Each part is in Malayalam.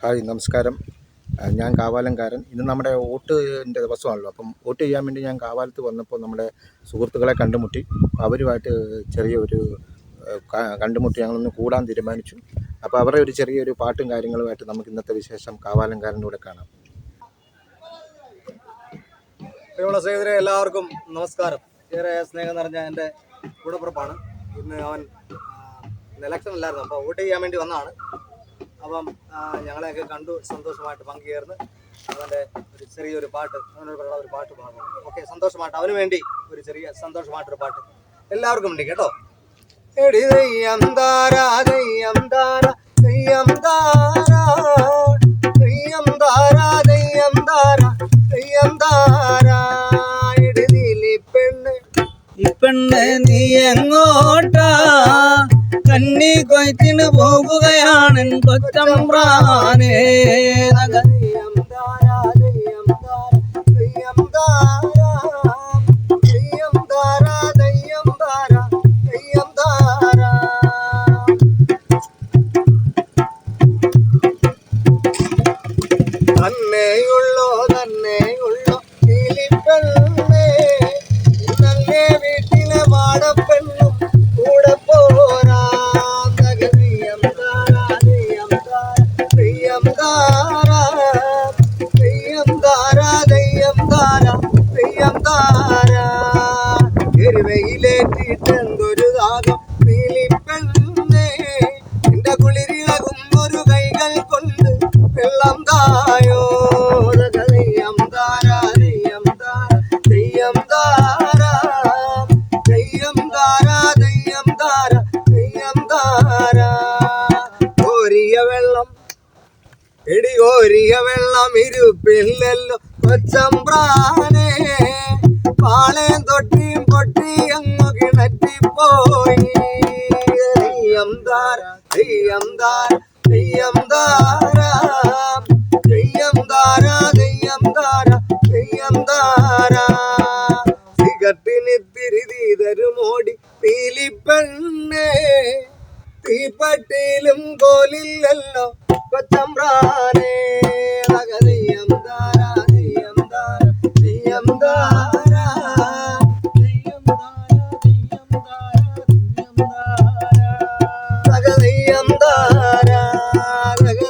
ഹായ്, നമസ്കാരം. ഞാൻ കാവാലംകാരൻ. ഇന്ന് നമ്മുടെ വോട്ടിൻ്റെ ദിവസമാണല്ലോ. അപ്പം വോട്ട് ചെയ്യാൻ വേണ്ടി ഞാൻ കാവാലത്ത് വന്നപ്പോൾ നമ്മുടെ സുഹൃത്തുക്കളെ കണ്ടുമുട്ടി. അവരുമായിട്ട് ചെറിയൊരു കണ്ടുമുട്ടി ഞങ്ങളൊന്ന് കൂടാൻ തീരുമാനിച്ചു. അപ്പോൾ അവരുടെ ഒരു ചെറിയൊരു പാട്ടും കാര്യങ്ങളുമായിട്ട് നമുക്ക് ഇന്നത്തെ വിശേഷം കാവാലംകാരൻ്റെ കൂടെ കാണാം. പ്രിയമുള്ള സഹോദരരെ, എല്ലാവർക്കും നമസ്കാരം. ഏറെ സ്നേഹം നിറഞ്ഞ എൻ്റെ കൂടപ്പുറപ്പാണ്. ഇന്ന് അവൻ ഇലക്ഷൻ അല്ലായിരുന്നു, അപ്പോൾ വോട്ട് ചെയ്യാൻ വേണ്ടി വന്നതാണ്. അപ്പം ഞങ്ങളെയൊക്കെ കണ്ടു സന്തോഷമായിട്ട് പങ്കുചേർന്ന് അവൻ്റെ ഒരു ചെറിയൊരു പാട്ട്, അവനോടുള്ള ഒരു പാട്ട് പാടണം. ഓക്കെ, സന്തോഷമായിട്ട് അവന് വേണ്ടി ഒരു ചെറിയ സന്തോഷമായിട്ടൊരു പാട്ട് എല്ലാവർക്കും വേണ്ടി കേട്ടോ. എടി ദയ്യം താരാ ദയ്യം താരാ ദയ്യം താരാ ദയ്യം താരാ ദയ്യം താരാ ദയ്യം താരാ എടി നീലി പെണ്ണ് ഇപ്പെണ്ണ് നീ എങ്ങോട്ടാ? കന്നി കൊയ്ത്തിന് പോകുകയാണ് കൊച്ചമ്പ്രാനേ. ദയ്യം താരാ ദയ്യം താരാ ദയ്യം താരാ ദയ്യം താരാ ദയ്യം താരാ ദയ്യം താരാ തന്നെയുള്ളോ നീലിപ്പെണ്ണേ, ഇന്നല്ലേ വീട്ടിലെ വാടപ്പെണ്ണും കൂടെ പോരാ. ദയ്യം താരാ ദയ്യം താരാ ദയ്യം താരാ ദയ്യം താരാ ദയ്യം താരാ ദയ്യം താരാ എരുവയിലേറ്റിട്ടെന്തൊരു ദാഹം നീലിപ്പെണ്ണേ, എന്റെ കുളിരിളകും ഒരു കൈകൾ കൊണ്ട് വെള്ളം തായോ. ദയ്യം താരാ ദയ്യം താരാ ദയ്യം താരാ ദയ്യം താരാ ദയ്യം താരാ ദയ്യം താരാ കോരിയ വെള്ളം എടി കോരിയ വെള്ളം ഇരുപ്പില്ലല്ലോ കൊച്ചമ്പ്രാനേ, പാളയം തൊട്ടിയും പൊട്ടി അങ്ങു കിണറ്റിപ്പോയി. ദയ്യം താരാ ദയ്യം താരാ ദയ്യം താരാ ദയ്യം താരാ ദയ്യം താരാ ദയ്യം താരാ സിഗരറ്റിന് തിരിതി തരുമോടി നീലിപ്പെണ്ണേ, തീപ്പട്ടിയിലും കോലില്ലല്ലോ കൊച്ചമ്പ്രാനേ. ദയ്യം താരാ ദയ്യം താരാ ദയ്യം താരാ ദയ്യം താരാ ദയ്യം താരാ ദയ്യം താരാ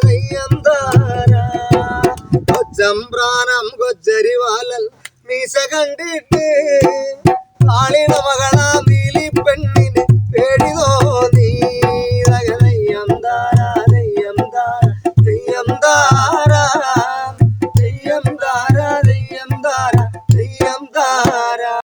ദയ്യം താരാ കൊച്ചമ്പ്രാനം കൊച്ചരിവാലൽ മീശ കണ്ടിട്ട്